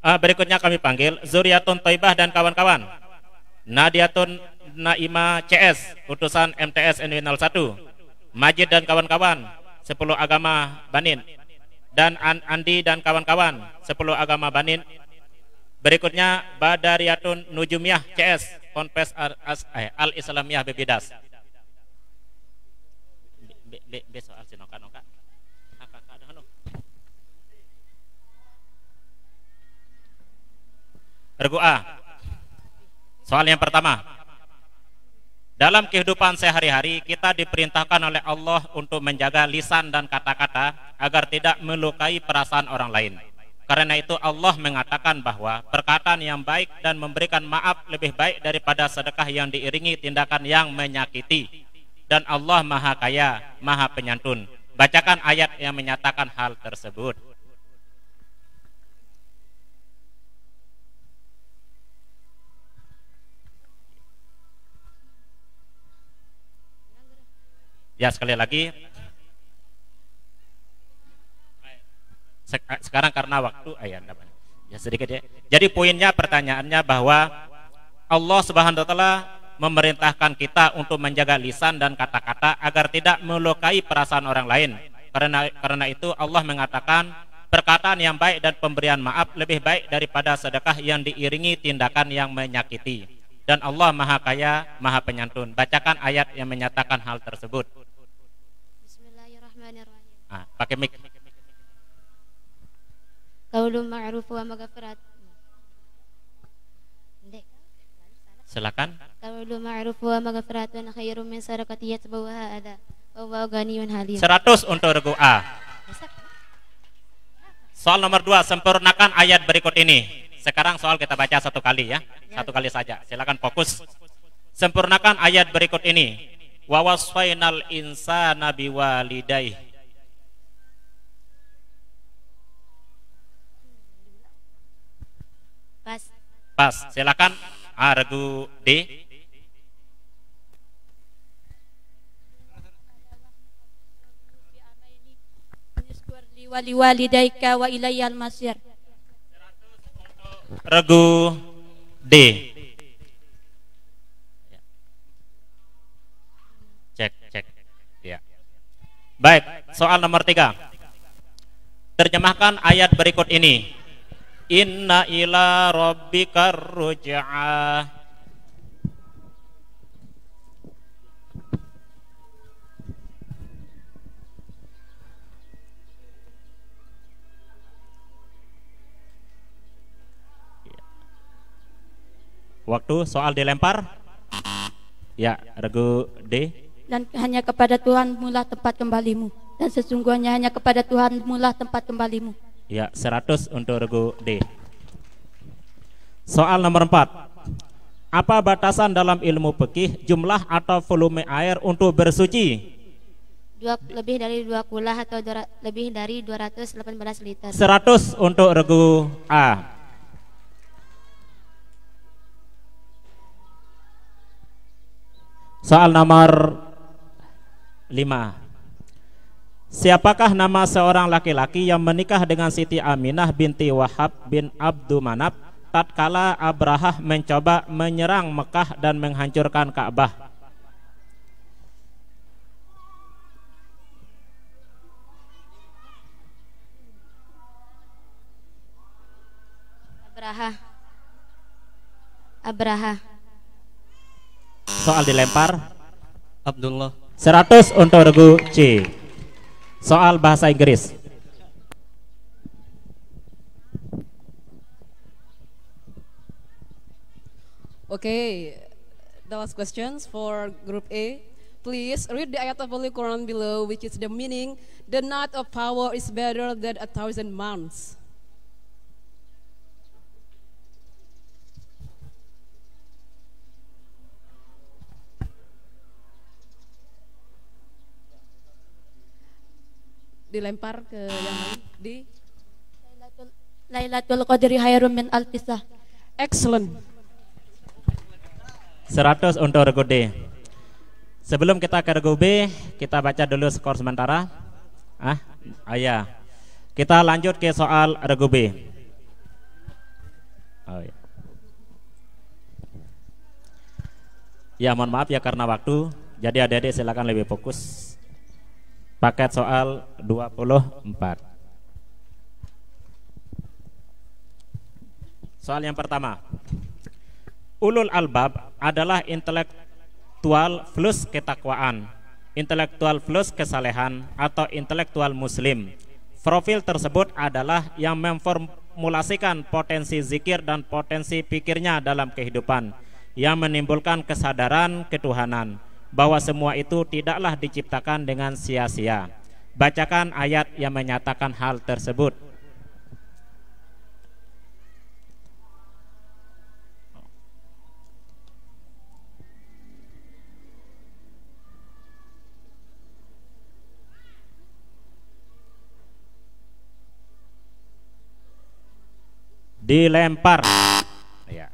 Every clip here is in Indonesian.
Berikutnya kami panggil Zuriatun Thaibah dan kawan-kawan. Nadiatun Naima CS, utusan MTS NW 01. Majid dan kawan-kawan, 10 agama Banin. Dan Andi dan kawan-kawan, 10 agama Banin. Berikutnya Badariatun Nujumiyah CS, Ponpes Al-Islamiyah Bebidas. Soal sinoka-noka. Regu A. Soal yang pertama. Dalam kehidupan sehari-hari kita diperintahkan oleh Allah untuk menjaga lisan dan kata-kata agar tidak melukai perasaan orang lain. Karena itu Allah mengatakan bahwa perkataan yang baik dan memberikan maaf lebih baik daripada sedekah yang diiringi tindakan yang menyakiti. Dan Allah Maha Kaya, Maha Penyantun. Bacakan ayat yang menyatakan hal tersebut. Ya, sekali lagi. Sekarang karena waktu ya sedikit ya. Jadi poinnya, pertanyaannya bahwa Allah Subhanahu wa taala memerintahkan kita untuk menjaga lisan dan kata-kata agar tidak melukai perasaan orang lain. Karena itu Allah mengatakan perkataan yang baik dan pemberian maaf lebih baik daripada sedekah yang diiringi tindakan yang menyakiti. Dan Allah Maha Kaya, Maha Penyantun. Bacakan ayat yang menyatakan hal tersebut. Pakai mic. Qaulun ma'ruf wa maghfirat. Silakan. Qaulun ma'ruf wa maghfiratun khairum min sadaqati yatbawha adha. Wa ghaniyun halim. 100 untuk regu A. Soal nomor 2, sempurnakan ayat berikut ini. Sekarang soal kita baca satu kali ya. Satu kali saja. Silakan fokus. Sempurnakan ayat berikut ini. Wa wasfainal insana biwalidayhi. Pas. Silakan. Regu D. Wali walidayka wa ilayyal masir. Regu D. Cek. Ya. Baik, soal nomor 3. Terjemahkan ayat berikut ini. Inna ila rabbikar ruj'ah. Waktu soal dilempar. Ya, regu D. Dan hanya kepada Tuhan mula tempat kembalimu. Dan sesungguhnya hanya kepada Tuhan mula tempat kembalimu. Ya, 100 untuk regu D. Soal nomor 4. Apa batasan dalam ilmu fikih jumlah atau volume air untuk bersuci? Lebih dari 2 kulah atau lebih dari 218 liter. 100 untuk regu A. Soal nomor 5. Siapakah nama seorang laki-laki yang menikah dengan Siti Aminah binti Wahab bin Abdul Manaf tatkala Abrahah mencoba menyerang Mekah dan menghancurkan Ka'bah? Abraha. Soal dilempar. Abdullah. 100 untuk regu C. Soal bahasa Inggris. Okay, the last questions for Group A. Please read the ayat of Holy Quran below, which is the meaning, the night of power is better than 1,000 months. Dilempar ke yang lain. Di Lailatul Qadri khairum min alfisah. Excellent. 100 untuk regu D. Sebelum kita ke regu B, kita baca dulu skor sementara. Ya. Kita lanjut ke soal regu B. Ya, mohon maaf ya karena waktu. Jadi adik-adik silakan lebih fokus. Paket soal 24. Soal yang pertama. Ulul albab adalah intelektual plus ketakwaan, intelektual plus kesalehan, atau intelektual muslim. Profil tersebut adalah yang memformulasikan potensi zikir dan potensi pikirnya dalam kehidupan, yang menimbulkan kesadaran ketuhanan, bahwa semua itu tidaklah diciptakan dengan sia-sia. Bacakan ayat yang menyatakan hal tersebut. Dilempar. Ya.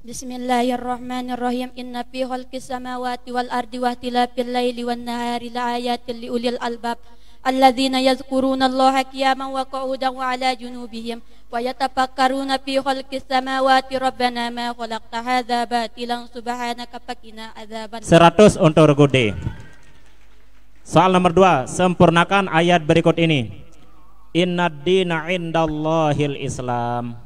Bismillahirrahmanirrahim. Inna fi khalqis samawati wal ardi wa ikhtilafil laili wan nahari laayatil liulil albab alladzina yadhkuruna Allaha qiyaman wa qu'udan wa 'ala junubihim wa yatafakkaruna fi khalqis samawati rabbana ma khalaqta hadza batilan subhanaka faqina adzaban. 100 untuk Rugudi. Soal nomor 2, sempurnakan ayat berikut ini. Innad dina indallahil Islam.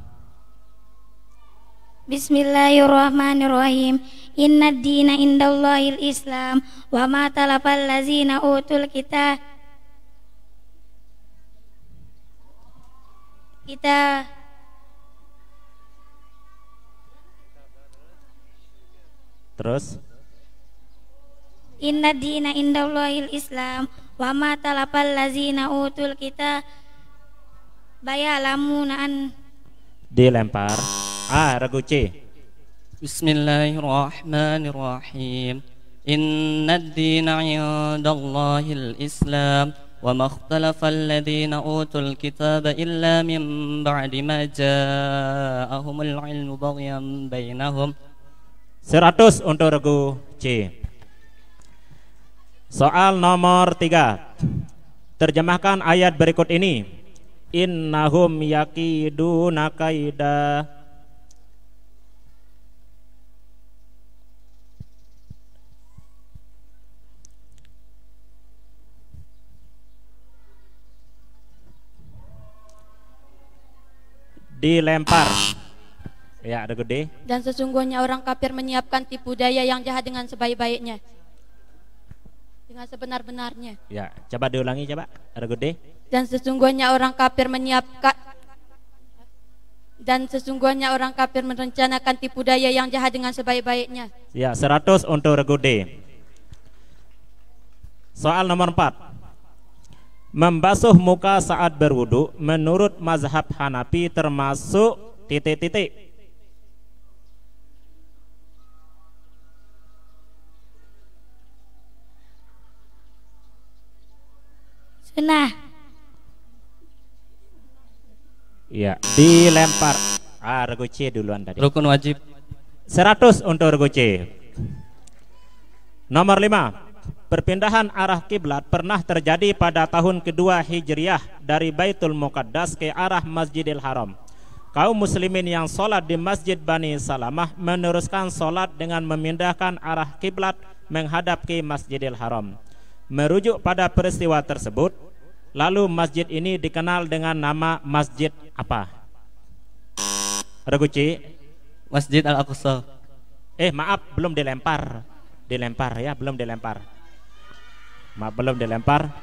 Bismillahirrahmanirrahim. Inna dina indallahil Islam wa ma talafal lazina utul kita Terus Inna dina indallahil Islam wa ma talafal lazina utul kita bayalamuna an. dilempar. Regu C. Bismillahirrahmanirrahim. Inna ad-dina 'indallahil Islam wa ma ikhtalafa alladhina utul kitaba illa min ba'di ma ja'ahumul 'ilmu baghyan bainahum. 100 untuk Regu C. Soal nomor 3. Terjemahkan ayat berikut ini. Innahum yakiduna kaida. Dilempar. Ya, ada gede. Dan sesungguhnya orang kafir menyiapkan tipu daya yang jahat dengan sebaik-baiknya, dengan sebenar-benarnya. Ya, coba diulangi coba. Ada gede. Dan sesungguhnya orang kafir merencanakan tipu daya yang jahat dengan sebaik-baiknya. Ya, 100 untuk Regu D. Soal nomor 4. Membasuh muka saat berwudu menurut mazhab Hanafi termasuk titik-titik. Sunnah. Ya, dilempar. Regu C duluan tadi. Rukun wajib. 100 untuk Regu C. Nomor 5. Perpindahan arah kiblat pernah terjadi pada tahun kedua Hijriah dari Baitul Muqaddas ke arah Masjidil Haram. Kaum muslimin yang sholat di Masjid Bani Salamah meneruskan sholat dengan memindahkan arah kiblat menghadap ke Masjidil Haram. Merujuk pada peristiwa tersebut, lalu masjid ini dikenal dengan nama Masjid apa? Regu C. Masjid Al-Aqsa. Maaf, belum dilempar. Dilempar ya, belum dilempar. Maaf, belum dilempar.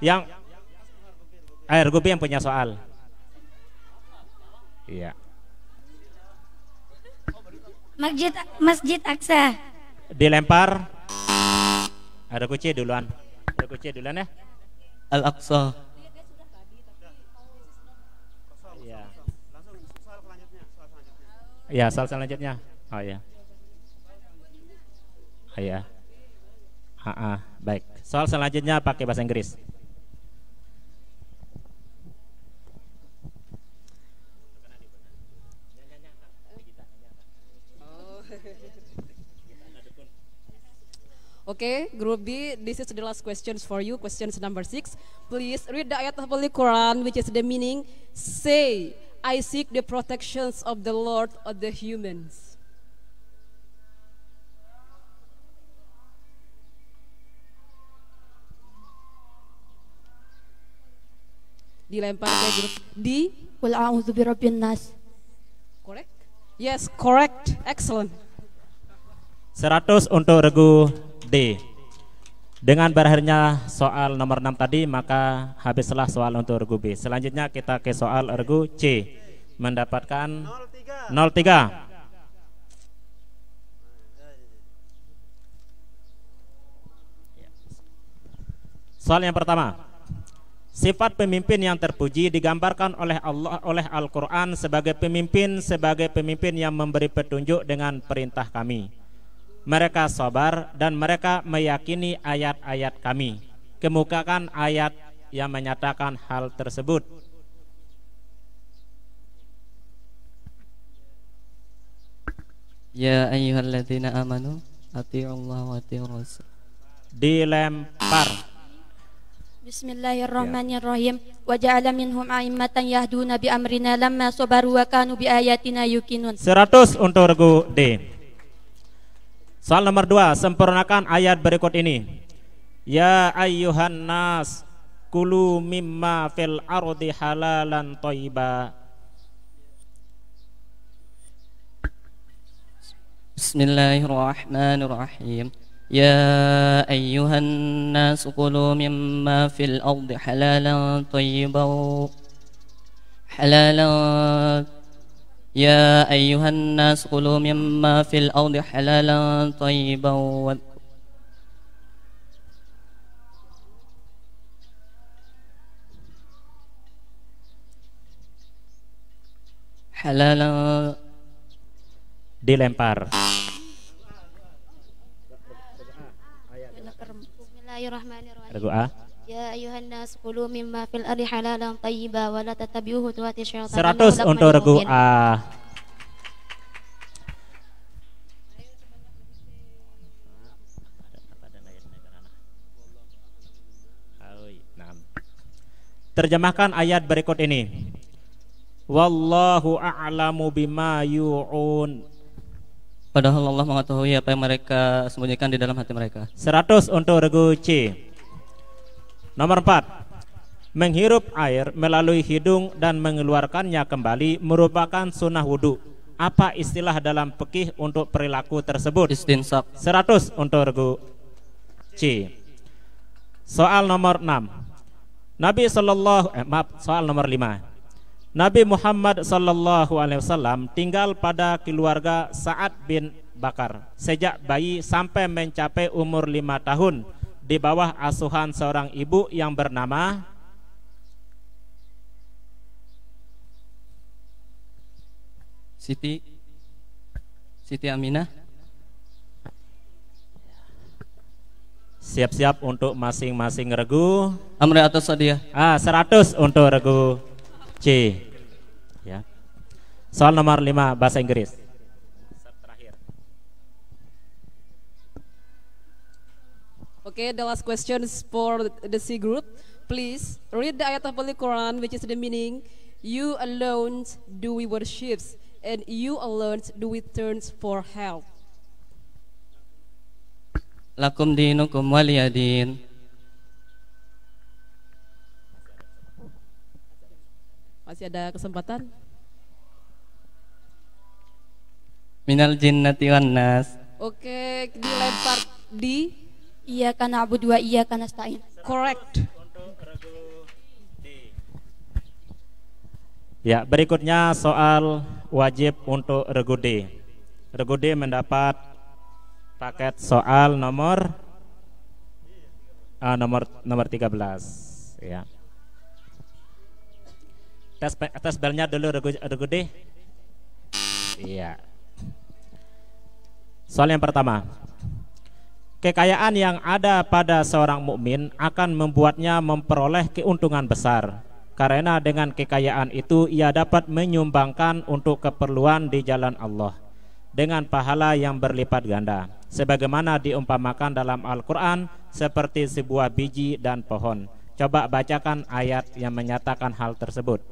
Yang Regu B yang punya soal. Iya. Masjid Aqsa. Dilempar. Regu C duluan. Regu C duluan ya. Al-Aqsa. Iya. Iya, soal selanjutnya. Oh ya. Iya. Baik. Soal selanjutnya pakai bahasa Inggris. Okay, Group B, this is the last questions for you. Questions number 6. Please read the ayat of Holy Quran, which is the meaning. Say, I seek the protections of the Lord of the humans. Dilempar ke grup D. Qul a'udzu birabbin nas. Correct? Yes, correct. Excellent. 100 untuk regu D. Dengan berakhirnya soal nomor 6 tadi, maka habislah soal untuk regu B. Selanjutnya kita ke soal regu C. Mendapatkan 03. Soal yang pertama. Sifat pemimpin yang terpuji digambarkan oleh Allah oleh Al-Qur'an sebagai pemimpin yang memberi petunjuk dengan perintah kami. Mereka sabar dan mereka meyakini ayat-ayat kami. Kemukakan ayat yang menyatakan hal tersebut. Ya ayyuhalladzina amanu atii'ullaha wa atii'ur rasul. Dilempar. Bismillahirrahmanirrahim. Wa ja'ala minhum a'immatan yahduna bi amrina lamma sabaru wa kanu bi ayatina yuqinun. 100 untuk regu D. Soal nomor 2, sempurnakan ayat berikut ini. Ya ayyuhan nas kulu mimma fil ardi halalan thayyiba. Bismillahirrahmanirrahim. Ya ayyuhan nas kulu mimma fil ardi halalan thayyiban. يا أيها الناس كلوا مما في الأرض حلالا طيبا حلالا. Dilempar. Bismillahirrahmanirrahim. Regu A. Ya ayuhan nas kulu mimma fil ardi halalan thayyiba wa la tattabi'u khutuwati syaitan. 100 untuk regu A. Terjemahkan ayat berikut ini. Wallahu a'lamu bima yu'un. Padahal Allah mengetahui apa yang mereka sembunyikan di dalam hati mereka. 100 untuk regu C. Nomor 4. Menghirup air melalui hidung dan mengeluarkannya kembali merupakan sunnah wudhu. Apa istilah dalam fikih untuk perilaku tersebut? Istinsaq. 100 untuk regu C. Soal nomor 6. Soal nomor 5. Nabi Muhammad sallallahu alaihi wasallam tinggal pada keluarga Sa'ad bin Bakar sejak bayi sampai mencapai umur 5 tahun di bawah asuhan seorang ibu yang bernama Siti Aminah. Siap-siap untuk masing-masing regu. Amri atau Sadiah. 100 untuk regu C. Ya. Soal nomor 5 bahasa Inggris. Okay, the last question is for the C group. Please read the ayat of the Quran, which is the meaning, you alone do we worship, and you alone do we turn for help. Lakum dinukum waliyadin. Masih ada kesempatan? Minal jinnati wan nas. Oke, dilempar di. Iyyaka na'budu wa iyyaka nasta'in. Correct. Ya, berikutnya soal wajib untuk regu D. Regu D mendapat paket soal nomor 13 ya. Tes belnya dulu regu D. Iya. Soal yang pertama. Kekayaan yang ada pada seorang mukmin akan membuatnya memperoleh keuntungan besar. Karena dengan kekayaan itu ia dapat menyumbangkan untuk keperluan di jalan Allah dengan pahala yang berlipat ganda, sebagaimana diumpamakan dalam Al-Quran seperti sebuah biji dan pohon. Coba bacakan ayat yang menyatakan hal tersebut.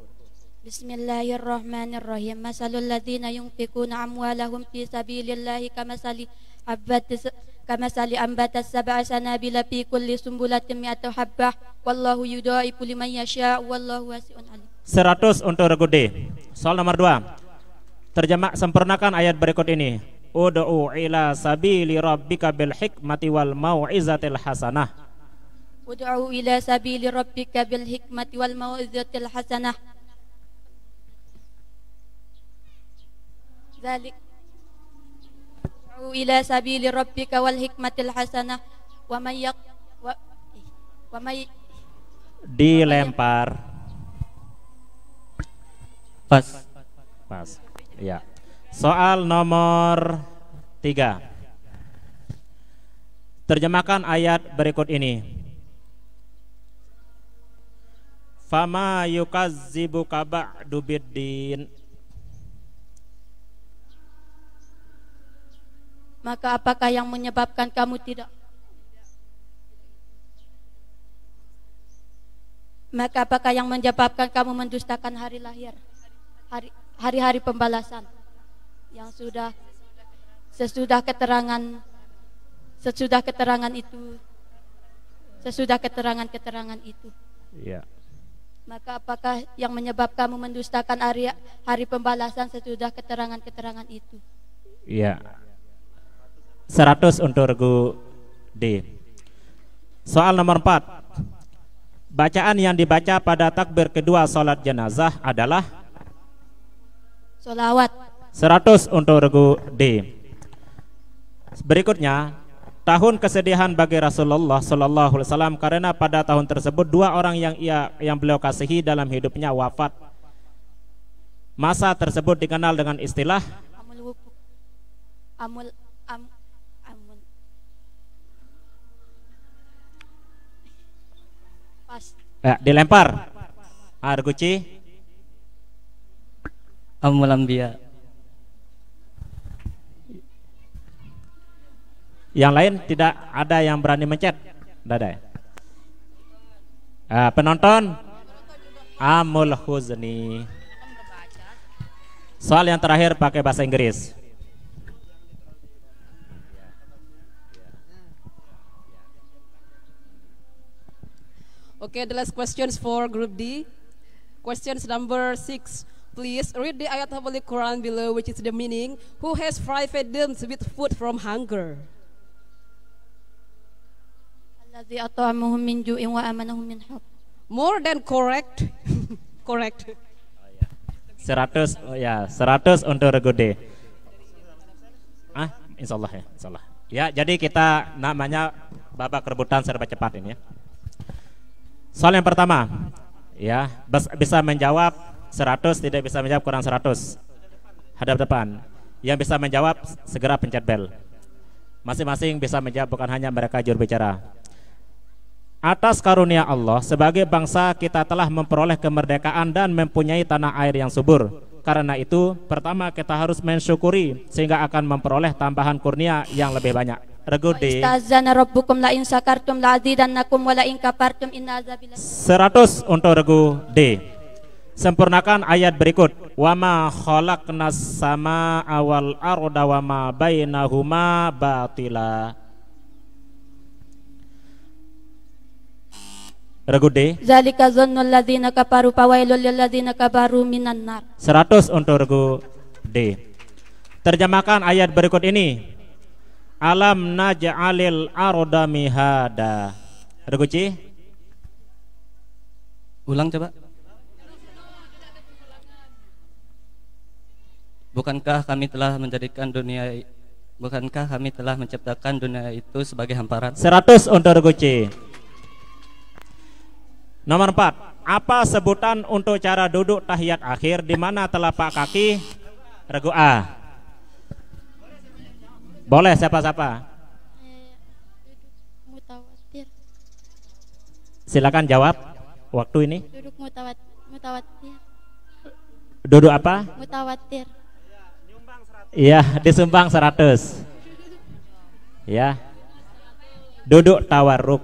Bismillahirrahmanirrahim. Masalul ladzina yunfikuna amwalahum fi sabilillahi kamasali كمثل أنبت السبع سنابل في كل سنبلة 100 حبة والله يضاعف لمن يشاء والله واسع عليم. 100 untuk regu D. Soal nomor 2. Sempurnakan ayat berikut ini. Ud'u ila sabili rabbika bil hikmati wal mau'izatil hasanah. Ud'u ila sabili rabbika bil hikmati wal mau'izatil hasanah. Dzalik Ud'u ila sabili rabbika wal hikmatil hasanah wa may dilempar. Pas. Ya. Soal nomor 3. Terjemahkan ayat berikut ini. Fama yukazzibuka ba'du biddin. Maka apakah yang menyebabkan kamu mendustakan hari lahir, hari-hari pembalasan yang sesudah keterangan itu. Ya. Maka apakah yang menyebabkan kamu mendustakan hari pembalasan sesudah keterangan itu? Iya. 100 untuk regu D. Soal nomor 4. Bacaan yang dibaca pada takbir kedua salat jenazah adalah sholawat. 100 untuk regu D. Berikutnya, tahun kesedihan bagi Rasulullah Sallallahu Alaihi Wasallam karena pada tahun tersebut 2 orang yang beliau kasihi dalam hidupnya wafat. Masa tersebut dikenal dengan istilah dilempar. Arguci. Amul Anbiya. Yang lain tidak ada yang berani mencet? Tidak ada ya? Penonton? Amul Huzni. Soal yang terakhir pakai bahasa Inggris. Okay, the last questions for Group D. Questions number 6. Please read the ayat of the Quran below, which is the meaning. Who has provided them with food from hunger? Alladzi at'amahum min ju'in wa amanahum min khawf. More than correct. Correct. 100 ya, 100 untuk regu D. Insyaallah ya, insyaallah. Ya, jadi kita namanya babak rebutan serba cepat ini ya. Soal yang pertama, ya, bisa menjawab 100, tidak bisa menjawab kurang 100. Hadap depan. Yang bisa menjawab segera pencet bel. Masing-masing bisa menjawab, bukan hanya mereka juru bicara. Atas karunia Allah, sebagai bangsa kita telah memperoleh kemerdekaan dan mempunyai tanah air yang subur. Karena itu, pertama kita harus mensyukuri sehingga akan memperoleh tambahan kurnia yang lebih banyak. Regu D. Istazana rabbukum la in sakartum la azidannakum wa la in kafartum inna azabi 100 untuk regu D. Sempurnakan ayat berikut. Wa ma khalaqnas samaa wal arda wa ma bainahuma batila. Regu D. Zalika dzannul ladzina kafaru fawailul lil ladzina kafaru minan nar. 100 untuk regu D. Terjemahkan ayat berikut ini. Alam naj'alil arda mihada. Regu C. Ulang coba. Bukankah kami telah menciptakan dunia itu sebagai hamparan? 100 untuk regu C. Nomor 4. Apa sebutan untuk cara duduk tahiyat akhir di mana telapak kaki? Regu A. Boleh siapa-siapa? Duduk mutawatir. Silakan jawab waktu ini. Duduk mutawatir. Duduk apa? Mutawatir. Iya, disumbang 100. Ya. Duduk tawarruk.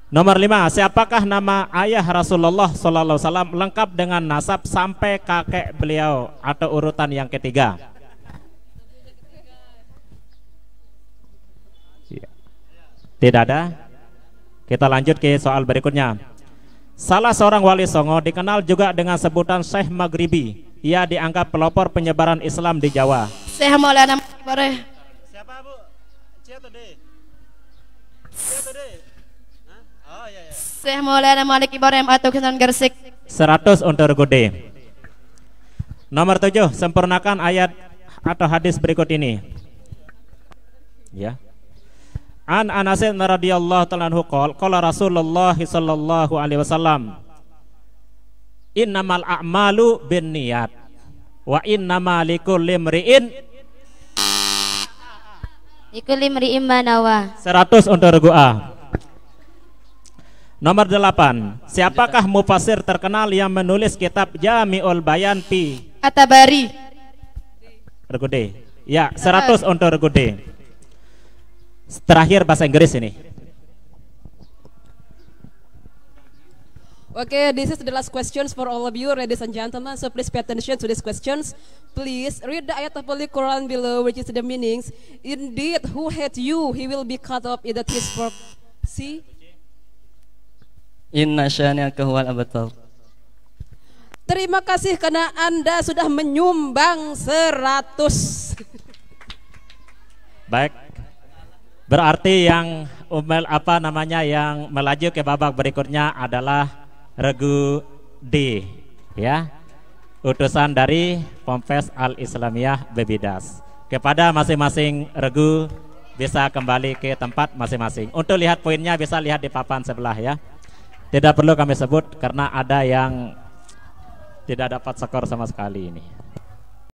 Nomor 5, siapakah nama ayah Rasulullah sallallahu alaihi wasallam lengkap dengan nasab sampai kakek beliau atau urutan yang ketiga? Tidak ada. Kita lanjut ke soal berikutnya. Salah seorang wali songo dikenal juga dengan sebutan Syekh Maghribi. Ia dianggap pelopor penyebaran Islam di Jawa. Syekh Maulana Bare. Siapa, Bu? Oh, iya, iya. Syekh Maulana Malik Ibrahim atau Kenan Gersik. 100 untuk Gede. Nomor 7, sempurnakan ayat atau hadis berikut ini. Ya. An Anasin radhiyallahu ta'ala anhu qala Rasulullah sallallahu alaihi wasallam, innamal a'malu binniyat wa innamal likulli imri'in ma nawa. 100 untuk regu A. Nomor 8, siapakah mufasir terkenal yang menulis kitab Jami'ul Bayan fi At-Tabari? Regu D. Ya, 100 untuk regu D. Terakhir bahasa Inggris ini. Okay, this is the last questions for all of you, ladies and gentlemen. So please pay attention to these questions. Please read the ayat of Holy Quran below, which is the meanings. Indeed, who hates you, he will be cut off in that his for. See? Inna syani'aka huwal abtar. Terima kasih karena Anda sudah menyumbang 100. Baik. Berarti yang yang melaju ke babak berikutnya adalah regu D, ya. Utusan dari Ponpes Al Islamiyah Bebidas. Kepada masing-masing regu bisa kembali ke tempat masing-masing. Untuk lihat poinnya bisa lihat di papan sebelah, ya. Tidak perlu kami sebut karena ada yang tidak dapat skor sama sekali ini.